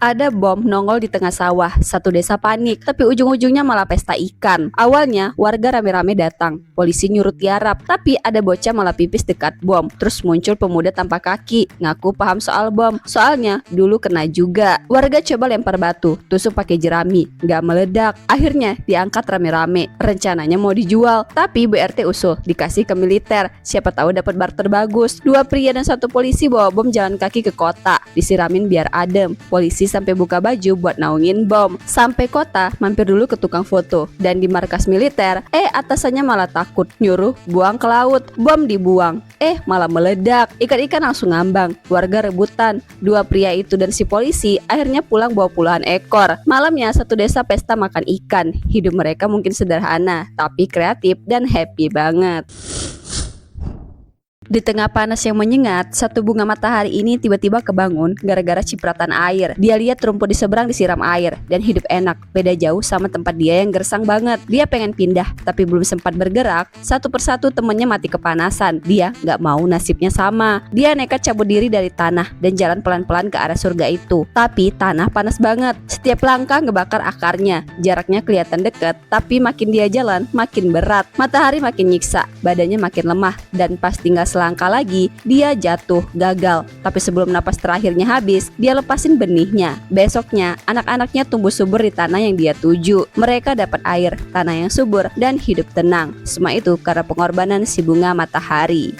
Ada bom nongol di tengah sawah, satu desa panik, tapi ujung-ujungnya malah pesta ikan. Awalnya, warga rame-rame datang, polisi nyuruh tiarap, tapi ada bocah malah pipis dekat bom. Terus muncul pemuda tanpa kaki, ngaku paham soal bom, soalnya dulu kena juga. Warga coba lempar batu, tusuk pakai jerami, nggak meledak. Akhirnya diangkat rame-rame, rencananya mau dijual, tapi BRT usul, dikasih ke militer, siapa tahu dapat barter bagus. Dua pria dan satu polisi bawa bom jalan kaki ke kota, disiramin biar adem. Polisi sampai buka baju buat naungin bom. Sampai kota, mampir dulu ke tukang foto. Dan di markas militer, atasannya malah takut, nyuruh buang ke laut. Bom dibuang, malah meledak. Ikan-ikan langsung ngambang. Warga rebutan. Dua pria itu dan si polisi akhirnya pulang bawa puluhan ekor. Malamnya satu desa pesta makan ikan. Hidup mereka mungkin sederhana, tapi kreatif dan happy banget. Di tengah panas yang menyengat, satu bunga matahari ini tiba-tiba kebangun gara-gara cipratan air. Dia lihat rumput di seberang disiram air dan hidup enak. Beda jauh sama tempat dia yang gersang banget. Dia pengen pindah, tapi belum sempat bergerak. Satu persatu temennya mati kepanasan. Dia nggak mau nasibnya sama. Dia nekat cabut diri dari tanah dan jalan pelan-pelan ke arah surga itu. Tapi tanah panas banget. Setiap langkah ngebakar akarnya. Jaraknya kelihatan dekat, tapi makin dia jalan, makin berat. Matahari makin nyiksa, badannya makin lemah, dan pas tinggal selangkah lagi, dia jatuh, gagal. Tapi sebelum napas terakhirnya habis, dia lepasin benihnya. Besoknya, anak-anaknya tumbuh subur di tanah yang dia tuju. Mereka dapat air, tanah yang subur, dan hidup tenang. Semua itu karena pengorbanan si bunga matahari.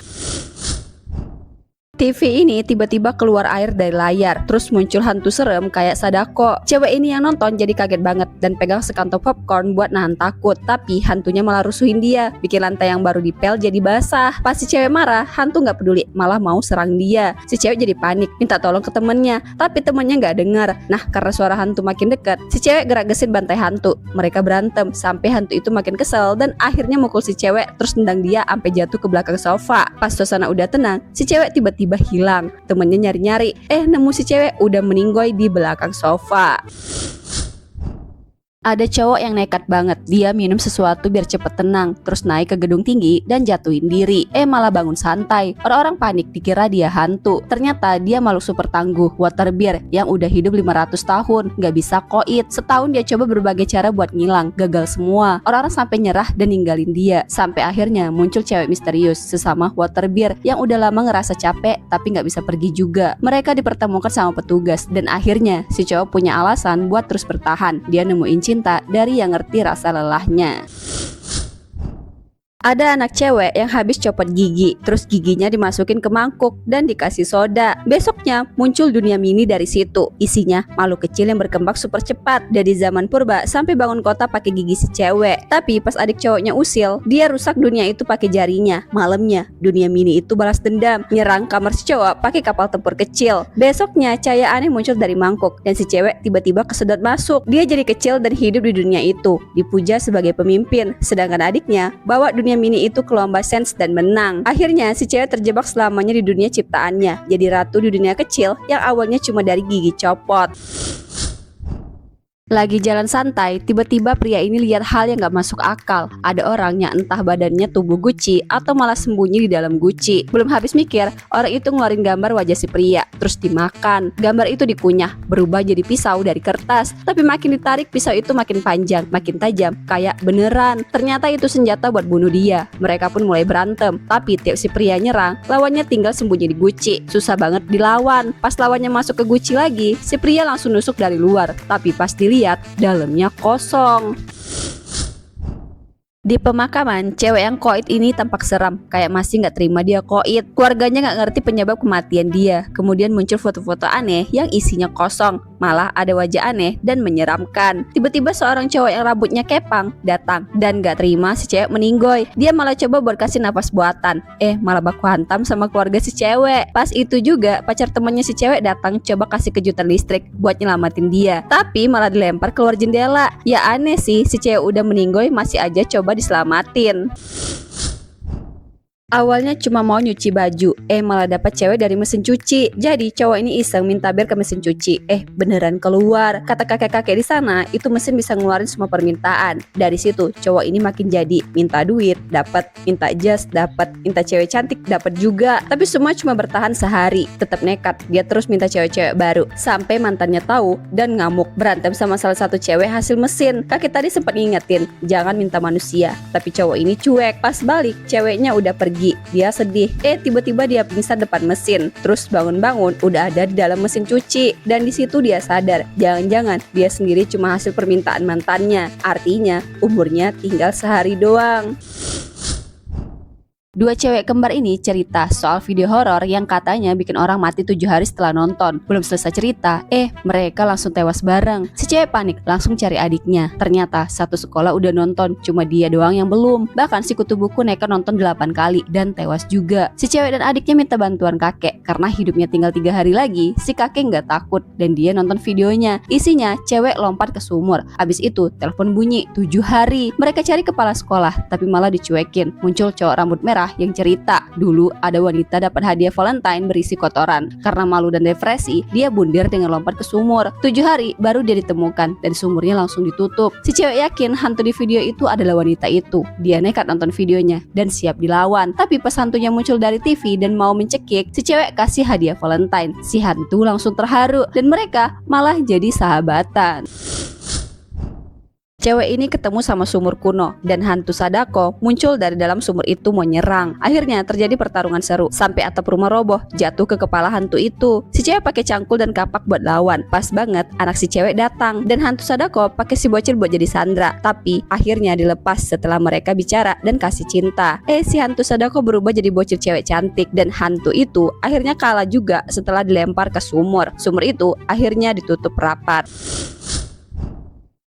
TV ini tiba-tiba keluar air dari layar, terus muncul hantu serem kayak Sadako. Cewek ini yang nonton jadi kaget banget dan pegang sekantong popcorn buat nahan takut, tapi hantunya malah rusuhin dia, bikin lantai yang baru dipel jadi basah. Pas si cewek marah, hantu nggak peduli, malah mau serang dia. Si cewek jadi panik, minta tolong ke temennya, tapi temennya nggak dengar. Nah, karena suara hantu makin dekat, si cewek gerak-gesin bantai hantu. Mereka berantem sampai hantu itu makin kesel dan akhirnya mukul si cewek, terus nendang dia sampai jatuh ke belakang sofa. Pas suasana udah tenang, si cewek tiba-tiba hilang. Temennya nyari-nyari, nemu si cewek udah meninggoy di belakang sofa. Ada cowok yang nekat banget. Dia minum sesuatu biar cepet tenang, terus naik ke gedung tinggi dan jatuhin diri. Malah bangun santai. Orang-orang panik dikira dia hantu. Ternyata dia makhluk super tangguh, water bear, yang udah hidup 500 tahun. Gak bisa koit. Setahun dia coba berbagai cara buat ngilang, gagal semua. Orang-orang sampai nyerah dan ninggalin dia. Sampai akhirnya muncul cewek misterius, sesama water bear, yang udah lama ngerasa capek tapi gak bisa pergi juga. Mereka dipertemukan sama petugas, dan akhirnya si cowok punya alasan buat terus bertahan. Dia nemuin cinta dari yang ngerti rasa lelahnya. Ada anak cewek yang habis copot gigi, terus giginya dimasukin ke mangkuk dan dikasih soda. Besoknya muncul dunia mini dari situ. Isinya makhluk kecil yang berkembang super cepat dari zaman purba sampai bangun kota pakai gigi si cewek. Tapi pas adik cowoknya usil, dia rusak dunia itu pakai jarinya. Malamnya dunia mini itu balas dendam, nyerang kamar si cowok pakai kapal tempur kecil. Besoknya cahaya aneh muncul dari mangkuk dan si cewek tiba-tiba kesedot masuk. Dia jadi kecil dan hidup di dunia itu, dipuja sebagai pemimpin. Sedangkan adiknya bawa dunia mini itu ke lomba sains dan menang. Akhirnya si cewek terjebak selamanya di dunia ciptaannya, jadi ratu di dunia kecil yang awalnya cuma dari gigi copot. Lagi jalan santai, tiba-tiba pria ini lihat hal yang gak masuk akal. Ada orang yang entah badannya tubuh Gucci atau malah sembunyi di dalam Gucci. Belum habis mikir, orang itu ngeluarin gambar wajah si pria, terus dimakan. Gambar itu dikunyah, berubah jadi pisau dari kertas. Tapi makin ditarik, pisau itu makin panjang, makin tajam, kayak beneran. Ternyata itu senjata buat bunuh dia. Mereka pun mulai berantem. Tapi tiap si pria nyerang, lawannya tinggal sembunyi di Gucci. Susah banget dilawan. Pas lawannya masuk ke Gucci lagi, si pria langsung nusuk dari luar. Tapi pas dilihat, dalamnya kosong. Di pemakaman, cewek yang koit ini tampak seram, kayak masih gak terima dia koit. Keluarganya gak ngerti penyebab kematian dia. Kemudian muncul foto-foto aneh yang isinya kosong, malah ada wajah aneh dan menyeramkan. Tiba-tiba seorang cowok yang rambutnya kepang datang dan gak terima si cewek meninggoy. Dia malah coba buat kasih nafas buatan, malah baku hantam sama keluarga si cewek. Pas itu juga pacar temannya si cewek datang coba kasih kejutan listrik buat nyelamatin dia, tapi malah dilempar keluar jendela. Ya aneh sih, si cewek udah meninggoy masih aja coba diselamatin. Awalnya cuma mau nyuci baju, malah dapat cewek dari mesin cuci. Jadi cowok ini iseng minta bir ke mesin cuci. Beneran keluar. Kata kakek-kakek di sana, itu mesin bisa ngeluarin semua permintaan. Dari situ cowok ini makin jadi, minta duit, dapat, minta jas, dapat, minta cewek cantik, dapat juga. Tapi semua cuma bertahan sehari. Tetap nekat, dia terus minta cewek-cewek baru. Sampai mantannya tahu dan ngamuk, berantem sama salah satu cewek hasil mesin. Kakek tadi sempat ngingetin, jangan minta manusia. Tapi cowok ini cuek. Pas balik, ceweknya udah pergi. Dia sedih, tiba-tiba dia pingsan depan mesin. Terus bangun-bangun udah ada di dalam mesin cuci. Dan di situ dia sadar, jangan-jangan dia sendiri cuma hasil permintaan mantannya. Artinya umurnya tinggal sehari doang. Dua cewek kembar ini cerita soal video horor yang katanya bikin orang mati 7 hari setelah nonton. Belum selesai cerita, mereka langsung tewas bareng. Si cewek panik, langsung cari adiknya. Ternyata satu sekolah udah nonton, cuma dia doang yang belum. Bahkan si kutu buku nekat nonton 8 kali dan tewas juga. Si cewek dan adiknya minta bantuan kakek karena hidupnya tinggal 3 hari lagi. Si kakek nggak takut dan dia nonton videonya. Isinya cewek lompat ke sumur. Abis itu telepon bunyi 7 hari. Mereka cari kepala sekolah tapi malah dicuekin. Muncul cowok rambut merah yang cerita, dulu ada wanita dapat hadiah Valentine berisi kotoran. Karena malu dan depresi, dia bundir dengan lompat ke sumur. 7 hari baru dia ditemukan dan sumurnya langsung ditutup. Si cewek yakin hantu di video itu adalah wanita itu. Dia nekat nonton videonya dan siap dilawan. Tapi pas hantunya muncul dari TV dan mau mencekik, si cewek kasih hadiah Valentine. Si hantu langsung terharu dan mereka malah jadi sahabatan. Cewek ini ketemu sama sumur kuno dan hantu Sadako muncul dari dalam sumur itu mau nyerang. Akhirnya terjadi pertarungan seru sampai atap rumah roboh jatuh ke kepala hantu itu. Si cewek pakai cangkul dan kapak buat lawan. Pas banget anak si cewek datang dan hantu Sadako pakai si bocil buat jadi sandra. Tapi akhirnya dilepas setelah mereka bicara dan kasih cinta. Si hantu Sadako berubah jadi bocil cewek cantik dan hantu itu akhirnya kalah juga setelah dilempar ke sumur. Sumur itu akhirnya ditutup rapat.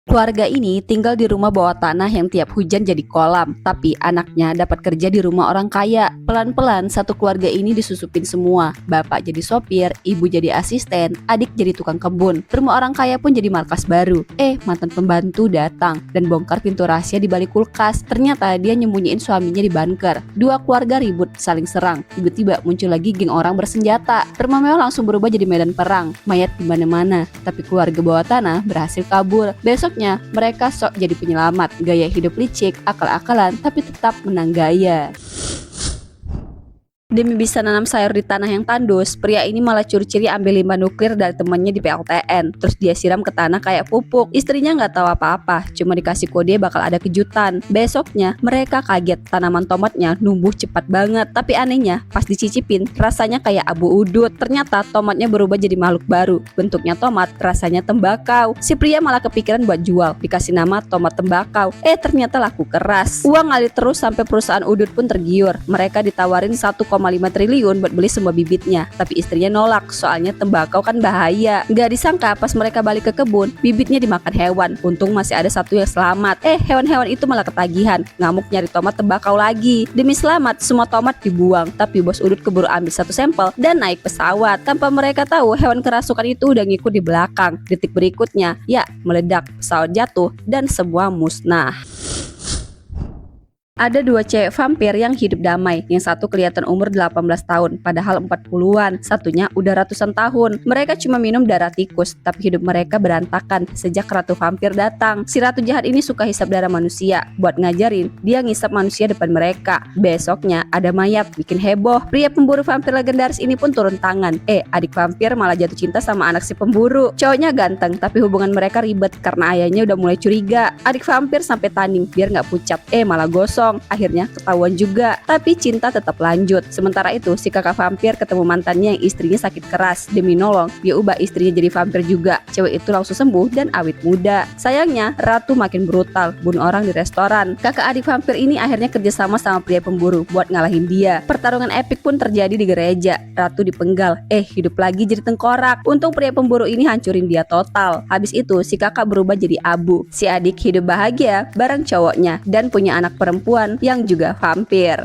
Keluarga ini tinggal di rumah bawah tanah yang tiap hujan jadi kolam. Tapi anaknya dapat kerja di rumah orang kaya. Pelan-pelan satu keluarga ini disusupin semua. Bapak jadi sopir, ibu jadi asisten, adik jadi tukang kebun. Rumah orang kaya pun jadi markas baru. Mantan pembantu datang dan bongkar pintu rahasia di balik kulkas. Ternyata dia nyembunyiin suaminya di bunker. Dua keluarga ribut, saling serang. Tiba-tiba muncul lagi geng orang bersenjata. Rumah mewah langsung berubah jadi medan perang. Mayat di mana-mana. Tapi keluarga bawah tanah berhasil kabur. Besok mereka sok jadi penyelamat, gaya hidup licik, akal-akalan, tapi tetap menang gaya. Demi bisa nanam sayur di tanah yang tandus, pria ini malah curi-curi ambil limbah nuklir dari temannya di PLTN. Terus dia siram ke tanah kayak pupuk. Istrinya nggak tahu apa-apa, cuma dikasih kode bakal ada kejutan. Besoknya mereka kaget, tanaman tomatnya numbuh cepat banget. Tapi anehnya, pas dicicipin, rasanya kayak abu udut. Ternyata tomatnya berubah jadi makhluk baru. Bentuknya tomat, rasanya tembakau. Si pria malah kepikiran buat jual, dikasih nama tomat tembakau. Ternyata laku keras. Uang ngalir terus sampai perusahaan udut pun tergiur. Mereka ditawarin 1,5 triliun buat beli semua bibitnya. Tapi istrinya nolak, soalnya tembakau kan bahaya. Gak disangka pas mereka balik ke kebun, bibitnya dimakan hewan. Untung masih ada satu yang selamat. Hewan-hewan itu malah ketagihan, ngamuk nyari tomat tembakau lagi. Demi selamat, semua tomat dibuang. Tapi bos udut keburu ambil satu sampel dan naik pesawat. Tanpa mereka tahu, hewan kerasukan itu udah ngikut di belakang. Detik berikutnya, meledak, pesawat jatuh dan semua musnah. Ada dua cewek vampir yang hidup damai. Yang satu kelihatan umur 18 tahun, padahal 40-an. Satunya udah ratusan tahun. Mereka cuma minum darah tikus, tapi hidup mereka berantakan sejak ratu vampir datang. Si ratu jahat ini suka hisap darah manusia. Buat ngajarin, dia ngisap manusia depan mereka. Besoknya ada mayat, bikin heboh. Pria pemburu vampir legendaris ini pun turun tangan. Adik vampir malah jatuh cinta sama anak si pemburu. Cowoknya ganteng, tapi hubungan mereka ribet karena ayahnya udah mulai curiga. Adik vampir sampai tanding biar nggak pucat. Malah gosong. Akhirnya ketahuan juga, tapi cinta tetap lanjut. Sementara itu si kakak vampir ketemu mantannya yang istrinya sakit keras. Demi nolong, dia ubah istrinya jadi vampir juga. Cewek itu langsung sembuh dan awet muda. Sayangnya ratu makin brutal, bunuh orang di restoran. Kakak adik vampir ini akhirnya kerjasama sama pria pemburu buat ngalahin dia. Pertarungan epik pun terjadi di gereja. Ratu dipenggal, hidup lagi jadi tengkorak. Untung pria pemburu ini hancurin dia total. Habis itu si kakak berubah jadi abu. Si adik hidup bahagia bareng cowoknya dan punya anak perempuan yang juga vampir.